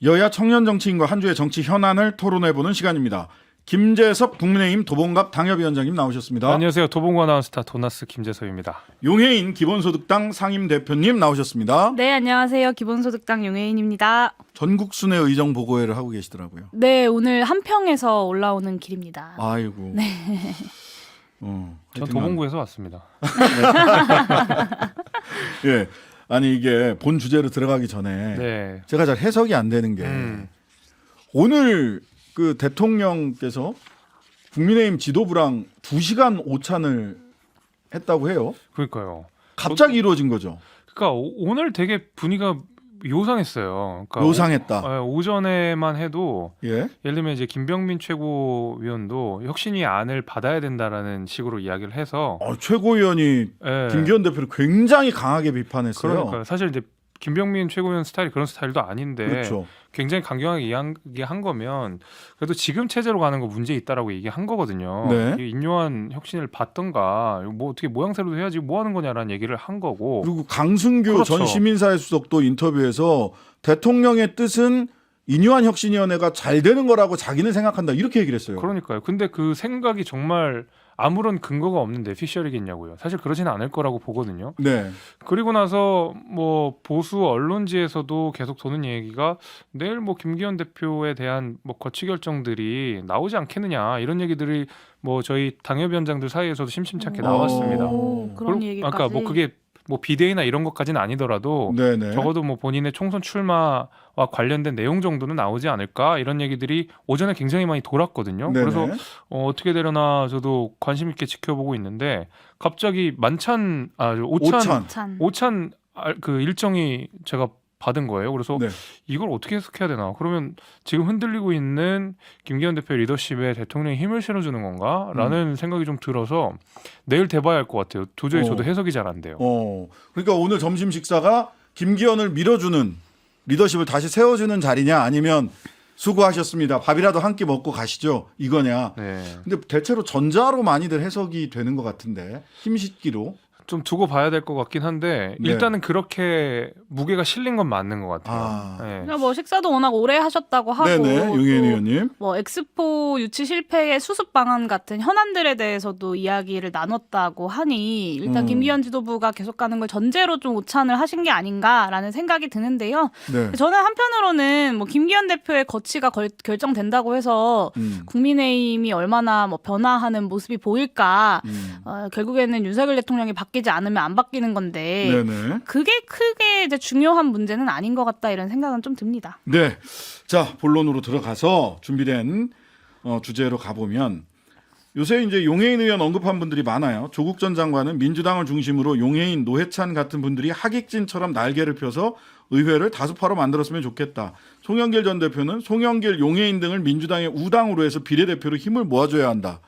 여야 청년 정치인과 한 주의 정치 현안을 토론해보는 시간입니다. 김재섭 국민의힘 도봉갑 당협위원장님 나오셨습니다. 안녕하세요. 도봉구 아나운스타 도나스 김재섭입니다. 용해인 기본소득당 상임대표님 나오셨습니다. 네, 안녕하세요. 기본소득당 용혜인입니다. 전국 순회 의정 보고회를 하고 계시더라고요. 네, 오늘 한평에서 올라오는 길입니다. 아이고. 네. 전 도봉구에서 왔습니다. 예. 아니 이게 본 주제로 들어가기 전에 네. 제가 잘 해석이 안 되는 게 오늘 그 대통령께서 국민의힘 지도부랑 2시간 오찬을 했다고 해요. 그러니까요. 갑자기 이루어진 거죠. 그러니까 오늘 되게 분위기가 요상했어요. 그러니까 요상했다. 오전에만 해도 예. 예를 들면 이제 김병민 최고위원도 혁신위 안을 받아야 된다라는 식으로 이야기를 해서 최고위원이 예. 김기현 대표를 굉장히 강하게 비판했어요. 그러니까요. 사실 이제 김병민 최고위원 스타일이 그런 스타일도 아닌데 그렇죠. 굉장히 강경하게 이야기한 거면 그래도 지금 체제로 가는 거 문제 있다라고 얘기한 거거든요. 네. 이 인요한 혁신을 받던가 뭐 어떻게 모양새로도 해야지 뭐 하는 거냐라는 얘기를 한 거고. 그리고 강승규 그렇죠. 전 시민사회 수석도 인터뷰에서 대통령의 뜻은 인유한 혁신위원회가 잘 되는 거라고 자기는 생각한다 이렇게 얘기를 했어요. 그러니까요. 근데 그 생각이 정말 아무런 근거가 없는데 피셜이겠냐고요. 사실 그러지는 않을 거라고 보거든요. 네. 그리고 나서 뭐 보수 언론지에서도 계속 도는 얘기가 내일 뭐 김기현 대표에 대한 뭐 거취 결정들이 나오지 않겠느냐 이런 얘기들이 뭐 저희 당협위원장들 사이에서도 심심찮게 나왔습니다. 그런 얘기까지. 아까 뭐 그게 뭐 비대위나 이런 것까지는 아니더라도 네네. 적어도 뭐 본인의 총선 출마와 관련된 내용 정도는 나오지 않을까 이런 얘기들이 오전에 굉장히 많이 돌았거든요. 네네. 그래서 어떻게 되려나 저도 관심 있게 지켜보고 있는데 갑자기 오찬 그 일정이 제가 받은 거예요. 그래서 네. 이걸 어떻게 해석해야 되나? 그러면 지금 흔들리고 있는 김기현 대표 리더십에 대통령이 힘을 실어주는 건가?라는 생각이 좀 들어서 내일 돼봐야 할 것 같아요. 도저히 저도 해석이 잘 안 돼요. 그러니까 오늘 점심 식사가 김기현을 밀어주는 리더십을 다시 세워주는 자리냐 아니면 수고하셨습니다. 밥이라도 한 끼 먹고 가시죠. 이거냐. 네. 근데 대체로 전자로 많이들 해석이 되는 것 같은데 힘싣기로. 좀 두고 봐야 될 것 같긴 한데 네. 일단은 그렇게 무게가 실린 건 맞는 것 같아요. 아. 네. 그냥 뭐 식사도 워낙 오래 하셨다고 하고 네네. 용혜인 또 의원님. 뭐 엑스포 유치 실패의 수습 방안 같은 현안들에 대해서도 이야기를 나눴다고 하니 일단 김기현 지도부가 계속 가는 걸 전제로 좀 오찬을 하신 게 아닌가라는 생각이 드는데요. 네. 저는 한편으로는 뭐 김기현 대표의 거취가 결정된다고 해서 국민의힘이 얼마나 뭐 변화하는 모습이 보일까. 결국에는 윤석열 대통령이 바뀌지 않으면 안 바뀌는 건데 네네. 그게 크게 이제 중요한 문제는 아닌 것 같다 이런 생각은 좀 듭니다. 네. 자, 본론으로 들어가서 준비된 주제로 가보면 요새 이제 용해인 의원 언급한 분들이 많아요. 조국 전 장관은 민주당을 중심으로 용해인, 노회찬 같은 분들이 하객진처럼 날개를 펴서 의회를 다수파로 만들었으면 좋겠다. 송영길 전 대표는 송영길, 용해인 등을 민주당의 우당으로 해서 비례대표로 힘을 모아줘야 한다.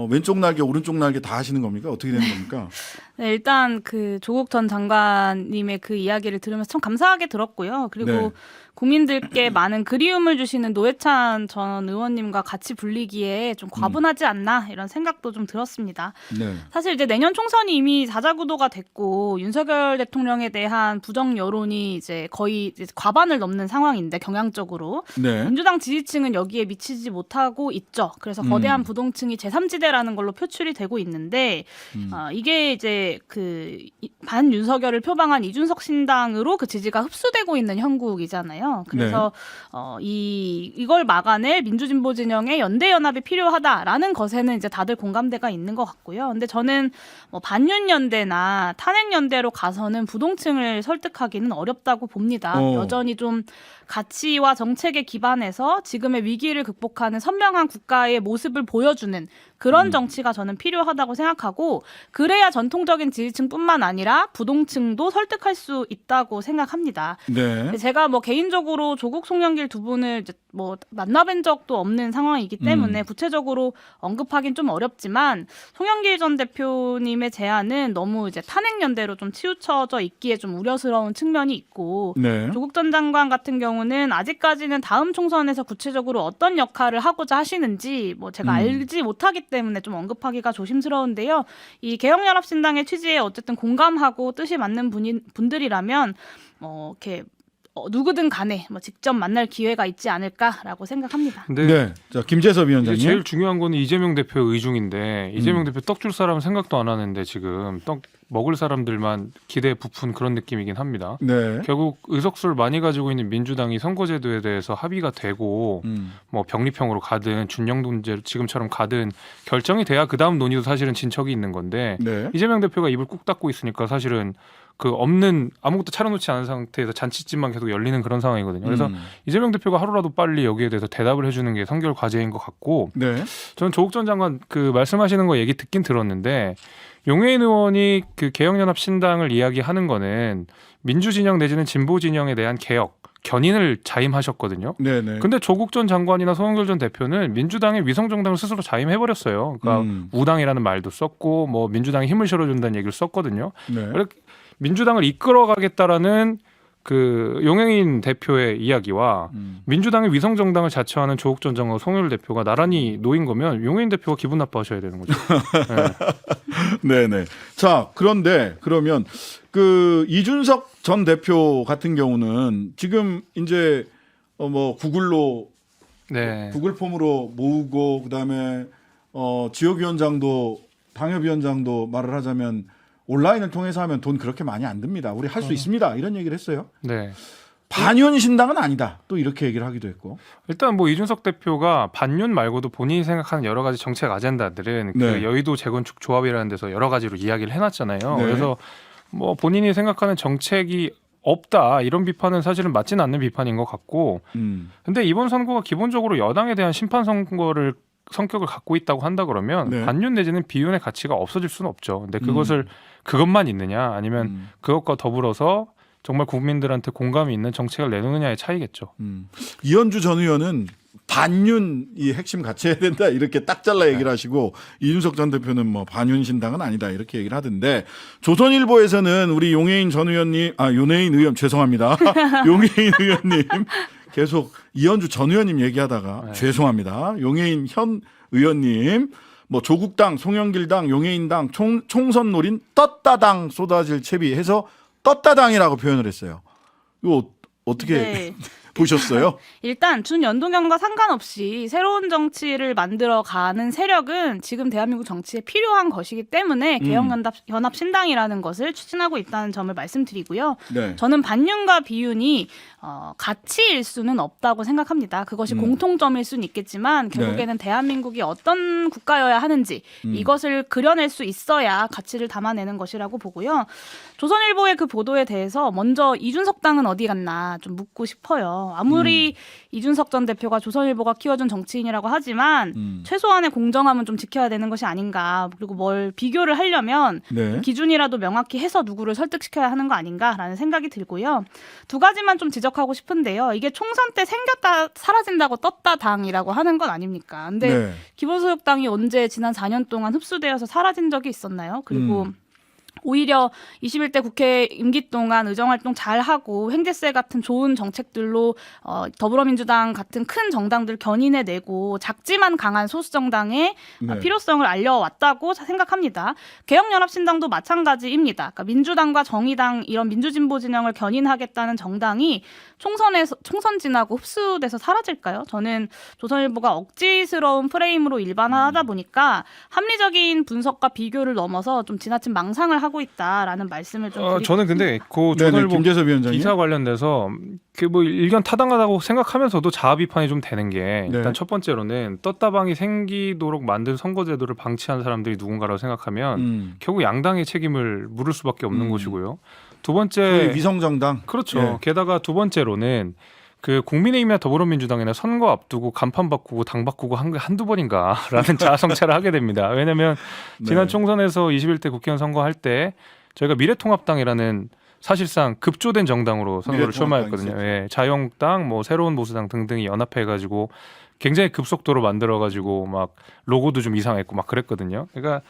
왼쪽 날개, 오른쪽 날개 다 하시는 겁니까? 어떻게 되는 겁니까? 네, 일단 그 조국 전 장관님의 그 이야기를 들으면서 참 감사하게 들었고요. 그리고 네. 국민들께 많은 그리움을 주시는 노회찬 전 의원님과 같이 불리기에 좀 과분하지 않나 이런 생각도 좀 들었습니다. 네. 사실 이제 내년 총선이 이미 자자구도가 됐고 윤석열 대통령에 대한 부정 여론이 이제 거의 이제 과반을 넘는 상황인데 경향적으로 네. 민주당 지지층은 여기에 미치지 못하고 있죠. 그래서 거대한 부동층이 제3지대라는 걸로 표출이 되고 있는데 이게 이제 그 반윤석열을 표방한 이준석 신당으로 그 지지가 흡수되고 있는 형국이잖아요. 그래서 이걸 막아낼 민주진보 진영의 연대 연합이 필요하다라는 것에는 이제 다들 공감대가 있는 것 같고요. 근데 저는 뭐 반윤 연대나 탄핵 연대로 가서는 부동층을 설득하기는 어렵다고 봅니다. 여전히 좀 가치와 정책에 기반해서 지금의 위기를 극복하는 선명한 국가의 모습을 보여주는 그런 정치가 저는 필요하다고 생각하고 그래야 전통적인 지지층뿐만 아니라 부동층도 설득할 수 있다고 생각합니다. 네. 제가 뭐 개인적으로 조국 송영길 두 분을 이제 뭐 만나뵌 적도 없는 상황이기 때문에 구체적으로 언급하긴 좀 어렵지만 송영길 전 대표님의 제안은 너무 이제 탄핵 연대로 좀 치우쳐져 있기에 좀 우려스러운 측면이 있고 네. 조국 전 장관 같은 경우는 아직까지는 다음 총선에서 구체적으로 어떤 역할을 하고자 하시는지 뭐 제가 알지 못하기 때문에 좀 언급하기가 조심스러운데요. 이 개혁연합신당의 취지에 어쨌든 공감하고 뜻이 맞는 분들이라면 이렇게 누구든 간에 뭐 직접 만날 기회가 있지 않을까라고 생각합니다. 근데 네. 자, 김재섭 이제 위원장님. 제일 중요한 거는 이재명 대표의 의중인데 이재명 대표 떡 줄 사람은 생각도 안 하는데 지금 떡 먹을 사람들만 기대에 부푼 그런 느낌이긴 합니다. 네. 결국 의석수를 많이 가지고 있는 민주당이 선거제도에 대해서 합의가 되고 뭐 병립형으로 가든 준영동제로 지금처럼 가든 결정이 돼야 그 다음 논의도 사실은 진척이 있는 건데 네. 이재명 대표가 입을 꾹 닫고 있으니까 사실은 그 없는 아무것도 차려놓지 않은 상태에서 잔치집만 계속 열리는 그런 상황이거든요. 그래서 이재명 대표가 하루라도 빨리 여기에 대해서 대답을 해주는 게 선결 과제인 것 같고 네. 저는 조국 전 장관 그 말씀하시는 거 얘기 듣긴 들었는데 용해인 의원이 그 개혁연합 신당을 이야기하는 거는 민주진영 내지는 진보진영에 대한 개혁 견인을 자임하셨거든요. 네, 네. 근데 조국 전 장관이나 송영길 전 대표는 민주당의 위성정당을 스스로 자임해버렸어요. 그러니까 우당이라는 말도 썼고 뭐 민주당에 힘을 실어준다는 얘기를 썼거든요. 네. 민주당을 이끌어가겠다라는 그 용해인 대표의 이야기와 민주당의 위성정당을 자처하는 조국 전 장관 송영길 대표가 나란히 놓인 거면 용해인 대표가 기분 나빠하셔야 되는 거죠. 네. 네네. 자, 그런데 그러면 그 이준석 전 대표 같은 경우는 지금 이제 뭐 구글로 네. 구글 폼으로 모으고 그다음에 지역위원장도 당협위원장도 말을 하자면 온라인을 통해서 하면 돈 그렇게 많이 안 듭니다. 우리 할 수 있습니다. 이런 얘기를 했어요. 네. 반윤 신당은 아니다. 또 이렇게 얘기를 하기도 했고. 일단 뭐 이준석 대표가 반윤 말고도 본인이 생각하는 여러 가지 정책 아젠다들은 네. 그 여의도 재건축 조합이라는 데서 여러 가지로 이야기를 해놨잖아요. 네. 그래서 뭐 본인이 생각하는 정책이 없다 이런 비판은 사실은 맞지는 않는 비판인 것 같고 근데 이번 선거가 기본적으로 여당에 대한 심판 선거를 성격을 갖고 있다고 한다 그러면 네. 반윤 내지는 비윤의 가치가 없어질 수는 없죠. 근데 그것을 그것만 있느냐 아니면 그것과 더불어서 정말 국민들한테 공감이 있는 정책을 내놓느냐의 차이겠죠. 이현주 전 의원은 반윤이 핵심 가치해야 된다 이렇게 딱 잘라 얘기를 하시고 이준석 전 대표는 뭐 반윤 신당은 아니다 이렇게 얘기를 하던데 조선일보에서는 우리 용해인 전 의원님 용해인 의원 죄송합니다. 용해인 의원님 계속 이현주 전 의원님 얘기하다가 네. 죄송합니다. 용해인 현 의원님 뭐 조국당, 송영길당, 용해인당 총선 노린 떴다당 쏟아질 채비해서 떴다당이라고 표현을 했어요. 이거 어떻게 네. 보셨어요? 일단 준연동형과 상관없이 새로운 정치를 만들어가는 세력은 지금 대한민국 정치에 필요한 것이기 때문에 개혁연합 신당이라는 것을 추진하고 있다는 점을 말씀드리고요. 네. 저는 반윤과 비윤이 가치일 수는 없다고 생각합니다. 그것이 공통점일 수는 있겠지만 결국에는 대한민국이 어떤 국가여야 하는지 이것을 그려낼 수 있어야 가치를 담아내는 것이라고 보고요. 조선일보의 그 보도에 대해서 먼저 이준석 당은 어디 갔나 좀 묻고 싶어요. 아무리 이준석 전 대표가 조선일보가 키워준 정치인이라고 하지만 최소한의 공정함은 좀 지켜야 되는 것이 아닌가. 그리고 뭘 비교를 하려면 네. 기준이라도 명확히 해서 누구를 설득시켜야 하는 거 아닌가라는 생각이 들고요. 두 가지만 좀 지적하고 싶은데요. 이게 총선 때 생겼다 사라진다고 떴다 당이라고 하는 건 아닙니까? 근데 네. 기본소득당이 언제 지난 4년 동안 흡수되어서 사라진 적이 있었나요? 그리고 오히려 21대 국회 임기 동안 의정활동 잘하고 횡재세 같은 좋은 정책들로 더불어민주당 같은 큰 정당들 견인해내고 작지만 강한 소수정당의 네. 필요성을 알려왔다고 생각합니다. 개혁연합신당도 마찬가지입니다. 그러니까 민주당과 정의당 이런 민주진보 진영을 견인하겠다는 정당이 총선 지나고 흡수돼서 사라질까요? 저는 조선일보가 억지스러운 프레임으로 일반화하다 보니까 합리적인 분석과 비교를 넘어서 좀 지나친 망상을 하고 있다라는 말씀을 좀 드리고 저는 근데 그 네네, 조선일보 김재섭 위원장님. 기사 관련돼서 그 뭐 일견 타당하다고 생각하면서도 자아 비판이 좀 되는 게 네. 일단 첫 번째로는 떴다방이 생기도록 만든 선거제도를 방치한 사람들이 누군가라고 생각하면 결국 양당의 책임을 물을 수밖에 없는 것이고요. 두 번째 소위 위성정당. 그렇죠. 예. 게다가 두 번째로는 그 국민의힘이나 더불어민주당이나 선거 앞두고 간판 바꾸고 당 바꾸고 한 게 한두 번인가라는 자아성찰을 하게 됩니다. 왜냐하면 지난 네. 총선에서 21대 국회의원 선거할 때 저희가 미래통합당이라는 사실상 급조된 정당으로 선거를 출마했거든요. 예, 자유한국당, 뭐 새로운 보수당 등등이 연합해가지고 굉장히 급속도로 만들어가지고 막 로고도 좀 이상했고 막 그랬거든요. 그러니까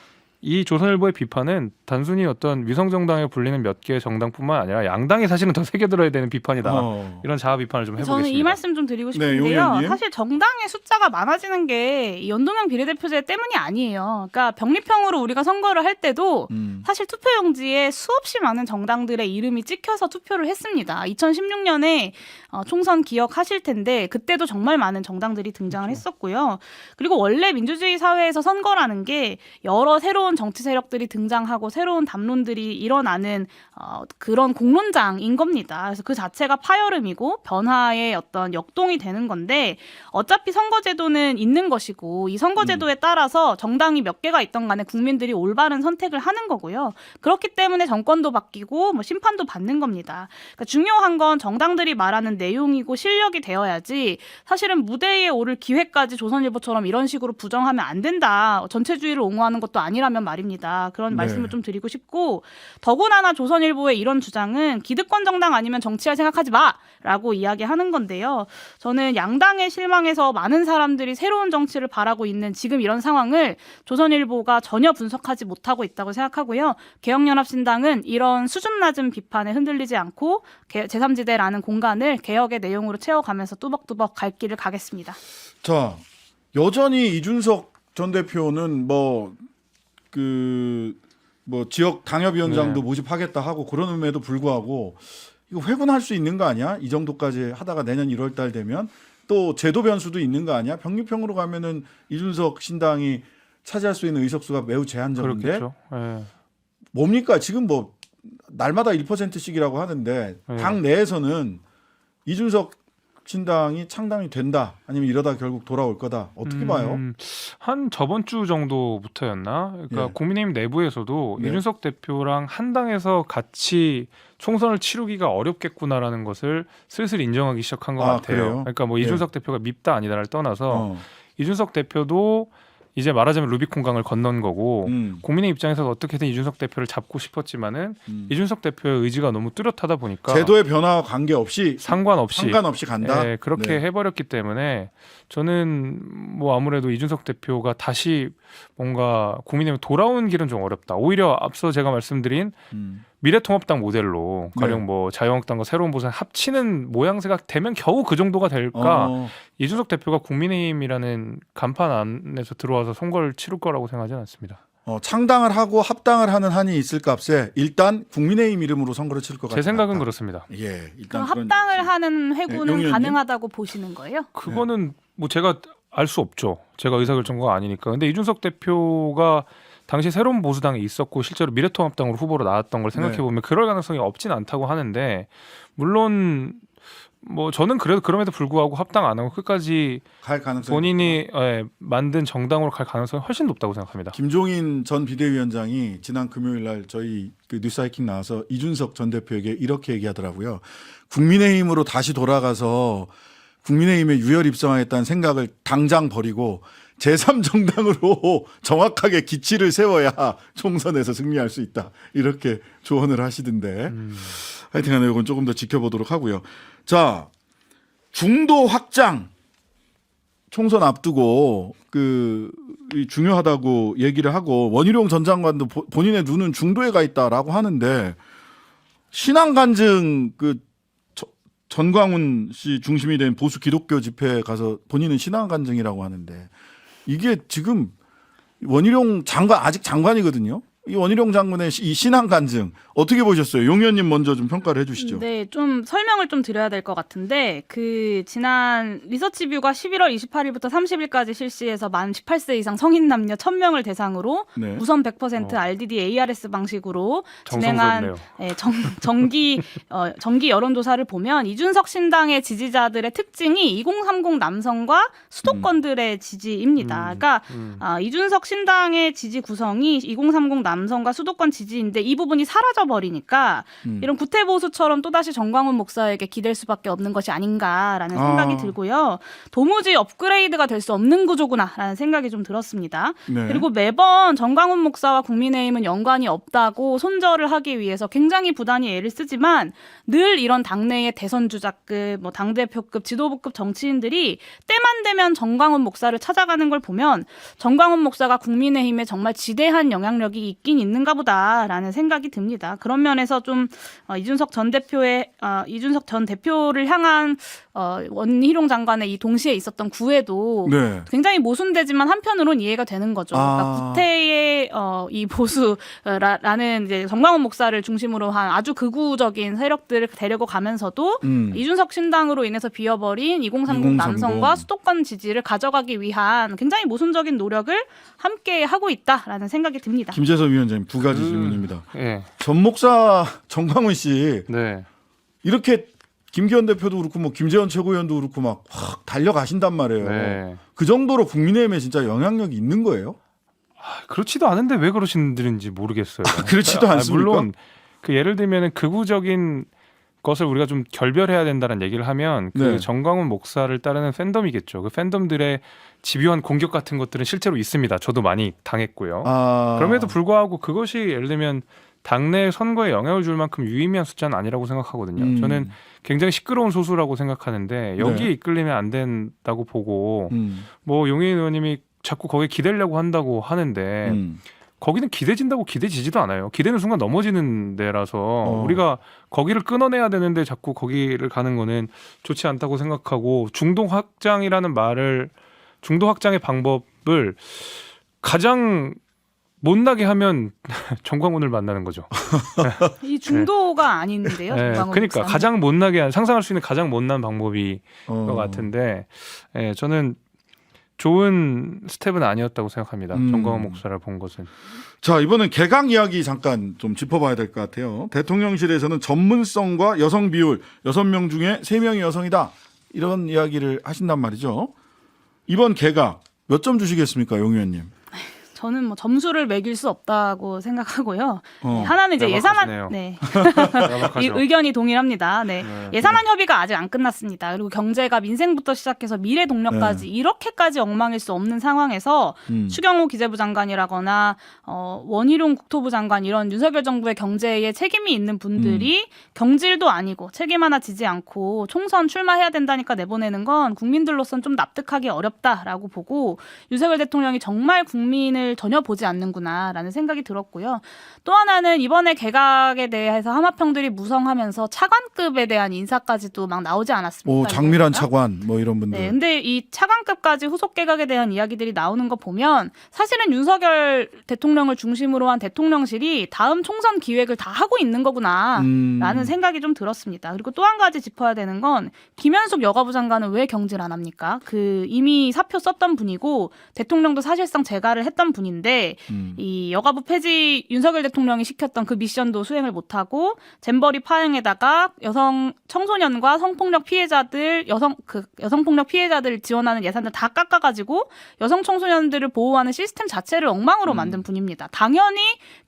이 조선일보의 비판은 단순히 어떤 위성정당에 불리는 몇 개의 정당뿐만 아니라 양당이 사실은 더 새겨들어야 되는 비판이다. 이런 자아 비판을 좀 해보겠습니다. 저는 이 말씀 좀 드리고 네, 싶은데요. 용의원님. 사실 정당의 숫자가 많아지는 게 연동형 비례대표제 때문이 아니에요. 그러니까 병립형으로 우리가 선거를 할 때도 사실 투표용지에 수없이 많은 정당들의 이름이 찍혀서 투표를 했습니다. 2016년에 총선 기억하실 텐데 그때도 정말 많은 정당들이 등장을 했었고요. 그리고 원래 민주주의 사회에서 선거라는 게 여러 새로운 정치 세력들이 등장하고 새로운 담론들이 일어나는 그런 공론장인 겁니다. 그래서 그 자체가 파열음이고 변화의 어떤 역동이 되는 건데 어차피 선거제도는 있는 것이고 이 선거제도에 따라서 정당이 몇 개가 있던 간에 국민들이 올바른 선택을 하는 거고요. 그렇기 때문에 정권도 바뀌고 뭐 심판도 받는 겁니다. 그러니까 중요한 건 정당들이 말하는 내용이고 실력이 되어야지 사실은 무대에 오를 기회까지 조선일보처럼 이런 식으로 부정하면 안 된다. 전체주의를 옹호하는 것도 아니라면 말입니다. 그런 네. 말씀을 좀 드리고 싶고 더구나 조선일보의 이런 주장은 기득권 정당 아니면 정치할 생각하지 마라고 이야기하는 건데요. 저는 양당에 실망해서 많은 사람들이 새로운 정치를 바라고 있는 지금 이런 상황을 조선일보가 전혀 분석하지 못하고 있다고 생각하고요. 개혁연합신당은 이런 수준 낮은 비판에 흔들리지 않고 제3지대라는 공간을 개혁의 내용으로 채워가면서 뚜벅뚜벅 갈 길을 가겠습니다. 자, 여전히 이준석 전 대표는 지역 당협위원장도 네. 모집하겠다 하고 그러는데도 불구하고 이거 회군할 수 있는 거 아니야? 이 정도까지 하다가 내년 1월 달 되면 또 제도 변수도 있는 거 아니야? 병립형으로 가면은 이준석 신당이 차지할 수 있는 의석수가 매우 제한적인데 그렇겠죠. 예. 뭡니까? 지금 날마다 1%씩이라고 하는데 당 내에서는 이준석 신당이 창당이 된다 아니면 이러다 결국 돌아올 거다 어떻게 봐요? 한 저번 주 정도부터였나? 그러니까 예. 국민의힘 내부에서도 네. 이준석 대표랑 한 당에서 같이 총선을 치르기가 어렵겠구나라는 것을 슬슬 인정하기 시작한 것 같아요. 그래요? 그러니까 뭐 예. 이준석 대표가 밉다 아니다를 떠나서 어. 이준석 대표도 이제 말하자면 루비콘강을 건넌 거고 국민의 입장에서 어떻게든 이준석 대표를 잡고 싶었지만은 이준석 대표의 의지가 너무 뚜렷하다 보니까 제도의 변화와 관계없이 상관없이 간다. 예, 그렇게 네. 해버렸기 때문에 저는 뭐 아무래도 이준석 대표가 다시 뭔가 국민의힘 돌아오는 길은 좀 어렵다. 오히려 앞서 제가 말씀드린 미래통합당 모델로 가령 네. 뭐 자유한국당과 새로운 보선 합치는 모양새가 되면 겨우 그 정도가 될까? 이준석 대표가 국민의힘이라는 간판 안에서 들어와서 선거를 치를 거라고 생각하지는 않습니다. 창당을 하고 합당을 하는 한이 있을 값에 일단 국민의힘 이름으로 선거를 치를 것 같다. 제 생각은 그렇습니다. 예, 그럼 일단 합당을 하는 네, 회고는 용의원님? 가능하다고 보시는 거예요? 그거는 뭐 제가 알 수 없죠. 제가 의사결정가가 아니니까. 근데 이준석 대표가 당시 새로운 보수당에 있었고 실제로 미래통합당으로 후보로 나왔던 걸 생각해 보면 그럴 가능성이 없진 않다고 하는데 물론 뭐 저는 그럼에도 불구하고 합당 안 하고 끝까지 갈 가능성이 본인이 만든 정당으로 갈 가능성이 훨씬 높다고 생각합니다. 김종인 전 비대위원장이 지난 금요일 날 저희 그 뉴스하이킹 나와서 이준석 전 대표에게 이렇게 얘기하더라고요. 국민의힘으로 다시 돌아가서 국민의힘에 유혈 입성하겠다는 생각을 당장 버리고 제3정당으로 정확하게 기치를 세워야 총선에서 승리할 수 있다. 이렇게 조언을 하시던데 하여튼 간에 이건 조금 더 지켜보도록 하고요. 자, 중도 확장 총선 앞두고 중요하다고 얘기를 하고 원희룡 전 장관도 본인의 눈은 중도에 가 있다라고 하는데 신앙 간증 전광훈 씨 중심이 된 보수 기독교 집회에 가서 본인은 신앙 간증이라고 하는데 이게 지금 원희룡 장관 아직 장관이거든요. 이 원희룡 장관의 이 신앙 간증 어떻게 보셨어요? 용 의원님 먼저 좀 평가를 해주시죠. 네, 좀 설명을 좀 드려야 될 것 같은데 지난 리서치뷰가 11월 28일부터 30일까지 실시해서 만 18세 이상 성인 남녀 1,000명을 대상으로 네. 우선 100% RDD ARS 방식으로 정성스럽네요. 진행한 정기 여론조사를 보면 이준석 신당의 지지자들의 특징이 2030 남성과 수도권들의 지지입니다. 그러니까 이준석 신당의 지지 구성이 2030 남성과 수도권 지지인데 이 부분이 사라져 버리니까 이런 구태보수처럼 또다시 정광훈 목사에게 기댈 수밖에 없는 것이 아닌가라는 생각이 들고요. 도무지 업그레이드가 될 수 없는 구조구나라는 생각이 좀 들었습니다. 네. 그리고 매번 정광훈 목사와 국민의힘은 연관이 없다고 손절을 하기 위해서 굉장히 부단히 애를 쓰지만 늘 이런 당내의 대선 주자급, 뭐 당대표급, 지도부급 정치인들이 때만 되면 정광훈 목사를 찾아가는 걸 보면 정광훈 목사가 국민의힘에 정말 지대한 영향력이 있긴 있는가 보다라는 생각이 듭니다. 그런 면에서 좀 이준석 전 대표를 향한 원희룡 장관의 이 동시에 있었던 구애도 네. 굉장히 모순되지만 한편으론 이해가 되는 거죠. 그러니까 구태의 이 보수라는 이제 정광훈 목사를 중심으로 한 아주 극우적인 세력들을 데리고 가면서도 이준석 신당으로 인해서 비어버린 2030 남성과 수도권 지지를 가져가기 위한 굉장히 모순적인 노력을 함께 하고 있다라는 생각이 듭니다. 김재섭 위원장님 두 가지 질문입니다. 예. 전 목사 정광훈 씨 네. 이렇게 김기현 대표도 그렇고 뭐 김재원 최고위원도 그렇고 막 확 달려가신단 말이에요. 네. 그 정도로 국민의힘에 진짜 영향력이 있는 거예요? 그렇지도 않은데 왜 그러시는지 모르겠어요. 그렇지도 않습니까? 물론 그 예를 들면 극우적인 것을 우리가 좀 결별해야 된다는 얘기를 하면 그 네. 정광훈 목사를 따르는 팬덤이겠죠. 그 팬덤들의 집요한 공격 같은 것들은 실제로 있습니다. 저도 많이 당했고요. 그럼에도 불구하고 그것이 예를 들면 당내 선거에 영향을 줄 만큼 유의미한 숫자는 아니라고 생각하거든요. 저는 굉장히 시끄러운 소수라고 생각하는데 여기에 네. 이끌리면 안 된다고 보고 뭐 용해인 의원님이 자꾸 거기에 기대려고 한다고 하는데 거기는 기대진다고 기대지지도 않아요. 기대는 순간 넘어지는 데라서 우리가 거기를 끊어내야 되는데 자꾸 거기를 가는 거는 좋지 않다고 생각하고 중도 확장의 방법을 가장 못나게 하면 정광훈을 만나는 거죠. 이 중도가 아닌데요. 네, 정광훈 그러니까 목사는. 가장 못나게 상상할 수 있는 가장 못난 방법이 것 같은데 저는 좋은 스텝은 아니었다고 생각합니다. 정광훈 목사를 본 것은. 자, 이번엔 개강 이야기 잠깐 좀 짚어봐야 될 것 같아요. 대통령실에서는 전문성과 여성 비율 6명 중에 3명이 여성이다. 이런 이야기를 하신단 말이죠. 이번 개각 몇 점 주시겠습니까, 용 의원님? 저는 뭐 점수를 매길 수 없다고 생각하고요. 네, 하나는 이제 야박하시네요. 예산안, 이 야박하죠. 의견이 동일합니다. 네. 예산안 협의가 아직 안 끝났습니다. 그리고 경제가 민생부터 시작해서 미래 동력까지 이렇게까지 엉망일 수 없는 상황에서 추경호 기재부 장관이라거나 원희룡 국토부 장관 이런 윤석열 정부의 경제에 책임이 있는 분들이 경질도 아니고 책임 하나 지지 않고 총선 출마해야 된다니까 내보내는 건 국민들로서는 좀 납득하기 어렵다라고 보고 윤석열 대통령이 정말 국민을 전혀 보지 않는구나라는 생각이 들었고요. 또 하나는 이번에 개각에 대해서 하마평들이 무성하면서 차관급에 대한 인사까지도 막 나오지 않았습니까? 장미란 차관 뭐 이런 분들. 네, 근데 이 차관급까지 후속 개각에 대한 이야기들이 나오는 거 보면 사실은 윤석열 대통령을 중심으로 한 대통령실이 다음 총선 기획을 다 하고 있는 거구나라는 생각이 좀 들었습니다. 그리고 또 한 가지 짚어야 되는 건 김현숙 여가부 장관은 왜 경질 안 합니까? 그 이미 사표 썼던 분이고 대통령도 사실상 재가를 했던 분인데 이 여가부 폐지 윤석열 대통령이 시켰던 그 미션도 수행을 못하고 잼버리 파행에다가 여성 청소년과 성폭력 피해자들 여성폭력 피해자들을 지원하는 예산들 다 깎아가지고 여성 청소년들을 보호하는 시스템 자체를 엉망으로 만든 분입니다. 당연히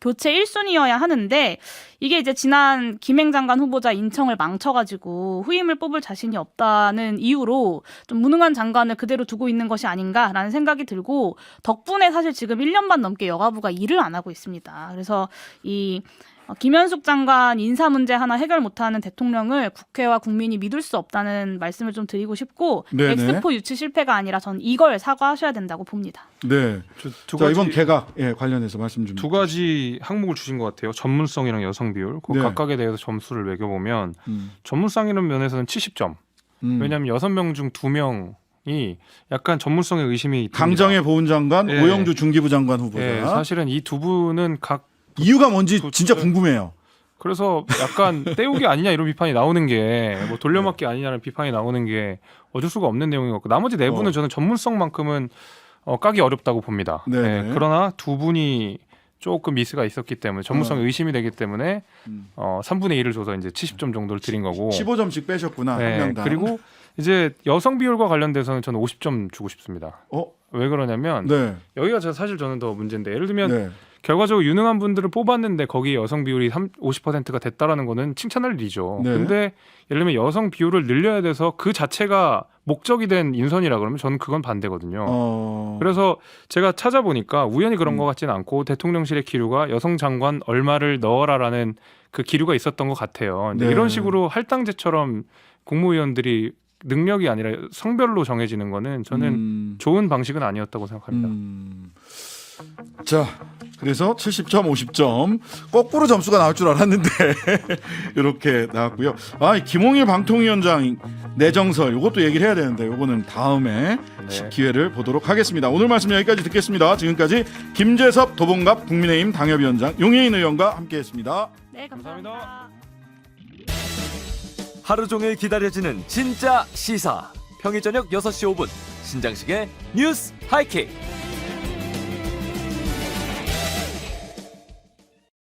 교체 1순위여야 하는데 이게 이제 지난 김행장관 후보자 인청을 망쳐가지고 후임을 뽑을 자신이 없다는 이유로 좀 무능한 장관을 그대로 두고 있는 것이 아닌가라는 생각이 들고 덕분에 사실 지금 1년 반 넘게 여가부가 일을 안 하고 있습니다. 그래서 이 김현숙 장관 인사 문제 하나 해결 못하는 대통령을 국회와 국민이 믿을 수 없다는 말씀을 좀 드리고 싶고 네네. 엑스포 유치 실패가 아니라 전 이걸 사과하셔야 된다고 봅니다. 네. 자, 이번 개각 관련해서 말씀 좀. 두 가지 항목을 주신 것 같아요. 전문성이랑 여성 비율. 그 네. 각각에 대해서 점수를 매겨보면 전문성이라는 면에서는 70점. 왜냐하면 6명 중 2명이 약간 전문성에 의심이 듭니다. 강정의 보훈장관, 네. 오영주 중기부 장관 후보자. 네, 사실은 이 두 분은 각 이유가 뭔지 진짜 궁금해요. 그래서 약간 때우기 아니냐 이런 비판이 나오는 게 뭐 돌려막기 아니냐는 비판이 나오는 게 어쩔 수가 없는 내용인 것 같고 나머지 네 분은 저는 전문성만큼은 까기 어렵다고 봅니다. 네네. 네, 그러나 두 분이 조금 미스가 있었기 때문에 전문성에 의심이 되기 때문에 3분의 1을 줘서 이제 70점 정도를 드린 거고 15점씩 빼셨구나. 네, 한 명당. 그리고 이제 여성 비율과 관련돼서는 저는 50점 주고 싶습니다. 왜 그러냐면 네. 여기가 사실 저는 더 문제인데 예를 들면 네. 결과적으로 유능한 분들을 뽑았는데 거기 여성 비율이 50%가 됐다라는 거는 칭찬할 일이죠. 네. 근데 예를 들면 여성 비율을 늘려야 돼서 그 자체가 목적이 된 인선이라 그러면 저는 그건 반대거든요. 그래서 제가 찾아보니까 우연히 그런 것 같지는 않고 대통령실의 기류가 여성 장관 얼마를 넣어라라는 그 기류가 있었던 것 같아요. 근데 네. 이런 식으로 할당제처럼 국무위원들이 능력이 아니라 성별로 정해지는 거는 저는 좋은 방식은 아니었다고 생각합니다. 자, 그래서 70점, 50점 거꾸로 점수가 나올 줄 알았는데 이렇게 나왔고요. 아, 김홍일 방통위원장 내정설 이것도 얘기를 해야 되는데 이거는 다음에 네. 기회를 보도록 하겠습니다. 오늘 말씀 여기까지 듣겠습니다. 지금까지 김재섭 도봉갑 국민의힘 당협위원장, 용해인 의원과 함께했습니다. 네, 감사합니다. 하루 종일 기다려지는 진짜 시사. 평일 저녁 6시 5분 신장식의 뉴스 하이킥.